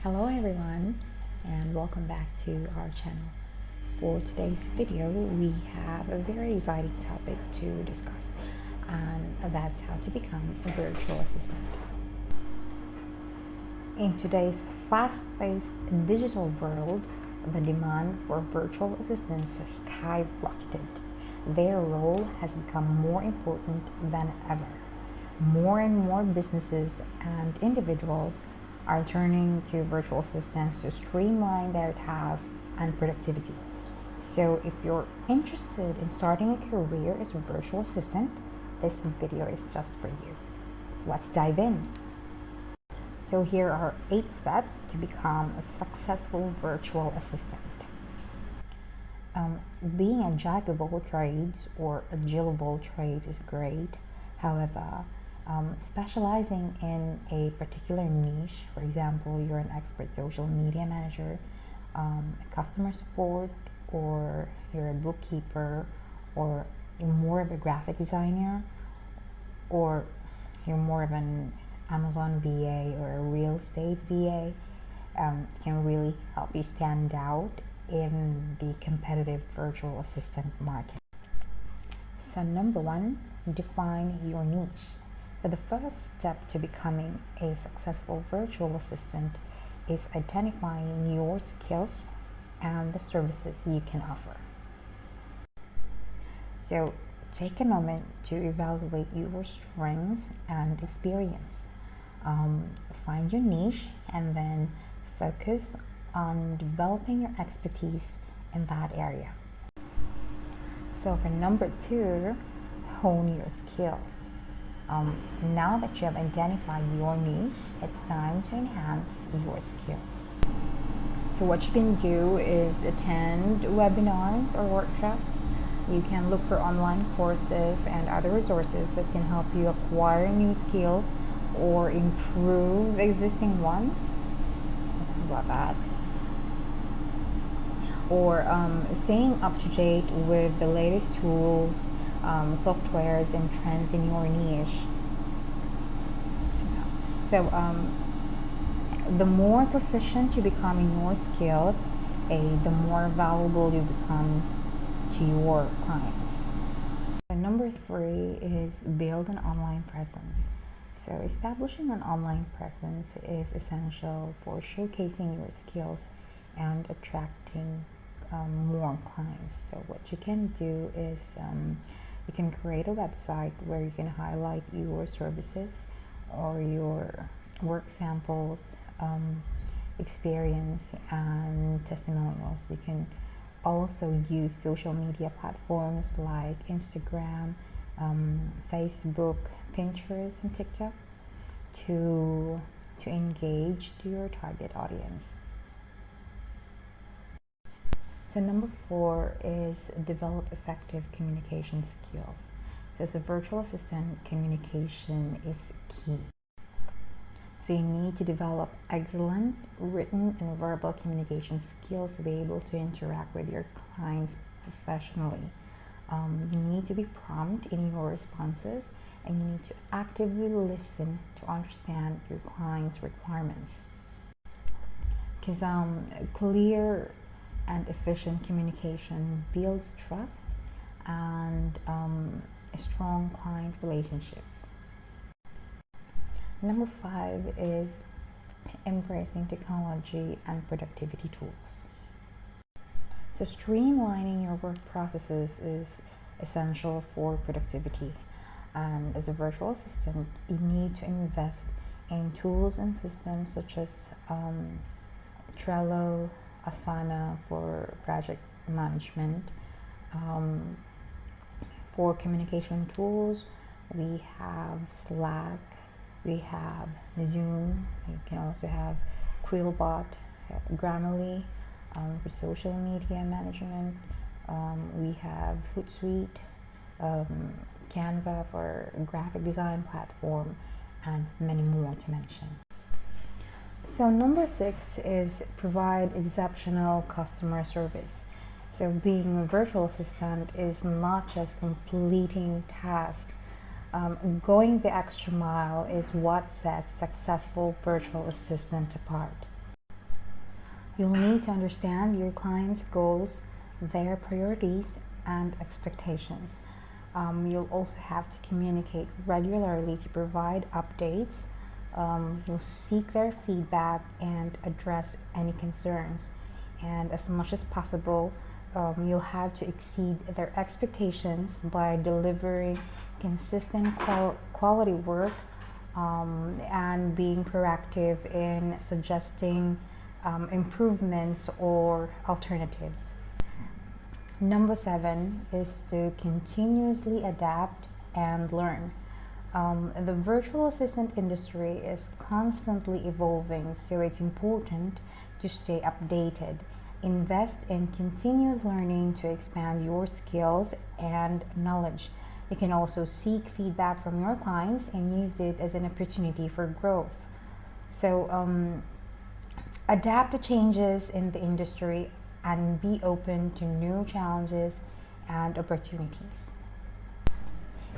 Hello everyone and welcome back to our channel. For today's video we have a very exciting topic to discuss, and that's how to become a virtual assistant. In today's fast-paced digital world, the demand for virtual assistants has skyrocketed. Their role has become more important than ever. More and more businesses and individuals are turning to virtual assistants to streamline their tasks and productivity. So if you're interested in starting a career as a virtual assistant, this video is just for you. So let's dive in. So here are 8 steps to become a successful virtual assistant. Being a jack of all trades or a Jill of all trades is great. However, specializing in a particular niche, for example, you're an expert social media manager, customer support, or you're a bookkeeper, or you're more of a graphic designer, or you're more of an Amazon VA or a real estate VA, can really help you stand out in the competitive virtual assistant market. So number 1, define your niche. So the first step to becoming a successful virtual assistant is identifying your skills and the services you can offer. So take a moment to evaluate your strengths and experience. Find your niche and then focus on developing your expertise in that area. So for number 2, hone your skills. Now that you have identified your niche, it's time to enhance your skills. So what you can do is attend webinars or workshops. You can look for online courses and other resources that can help you acquire new skills or improve existing ones. Something about that. Or staying up to date with the latest tools, softwares, and trends in your niche. So the more proficient you become in your skills, the more valuable you become to your clients. So number 3 is build an online presence. So establishing an online presence is essential for showcasing your skills and attracting more clients. So what you can do is you can create a website where you can highlight your services or your work samples, experience, and testimonials. You can also use social media platforms like Instagram, Facebook, Pinterest, and TikTok to engage your target audience. So number 4 is develop effective communication skills. So as a virtual assistant, communication is key. So you need to develop excellent written and verbal communication skills to be able to interact with your clients professionally. You need to be prompt in your responses, and you need to actively listen to understand your client's requirements. Because clear and efficient communication builds trust and strong client relationships. Number 5 is embracing technology and productivity tools. So streamlining your work processes is essential for productivity. And as a virtual assistant, you need to invest in tools and systems such as Trello, Asana for project management. For communication tools, we have Slack, we have Zoom, you can also have Quillbot, Grammarly for social media management, we have Hootsuite, Canva for graphic design platform, and many more to mention. So number 6 is provide exceptional customer service. So being a virtual assistant is not just completing tasks. Going the extra mile is what sets successful virtual assistants apart. You'll need to understand your client's goals, their priorities, and expectations. You'll also have to communicate regularly to provide updates. You'll seek their feedback and address any concerns. And as much as possible, you'll have to exceed their expectations by delivering consistent quality work, and being proactive in suggesting improvements or alternatives. Number 7 is to continuously adapt and learn. The virtual assistant industry is constantly evolving, so it's important to stay updated. Invest in continuous learning to expand your skills and knowledge. You can also seek feedback from your clients and use it as an opportunity for growth. So, adapt to changes in the industry and be open to new challenges and opportunities.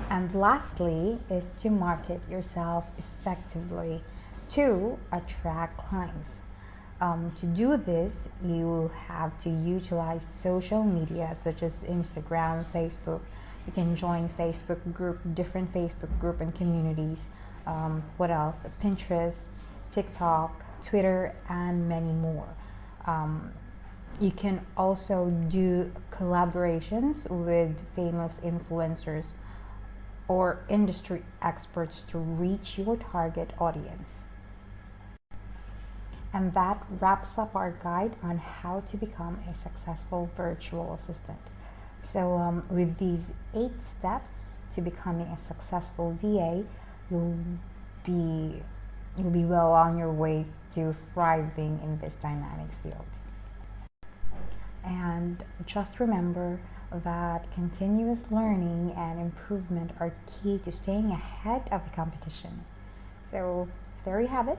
And lastly is to market yourself effectively to attract clients. To do this, you have to utilize social media such as Instagram, Facebook. You can join different Facebook group and communities. What else? Pinterest, TikTok, Twitter, and many more. You can also do collaborations with famous influencers or industry experts to reach your target audience. And that wraps up our guide on how to become a successful virtual assistant. So, with these 8 steps to becoming a successful VA, you'll be well on your way to thriving in this dynamic field. And just remember that continuous learning and improvement are key to staying ahead of the competition. So, there you have it.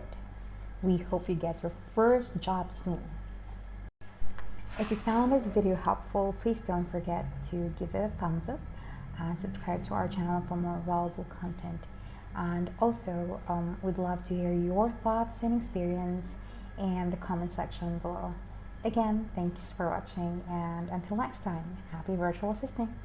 We hope you get your first job soon. If you found this video helpful, please don't forget to give it a thumbs up and subscribe to our channel for more valuable content. And also, we'd love to hear your thoughts and experience in the comment section below. Again, thanks for watching, and until next time, happy virtual assisting.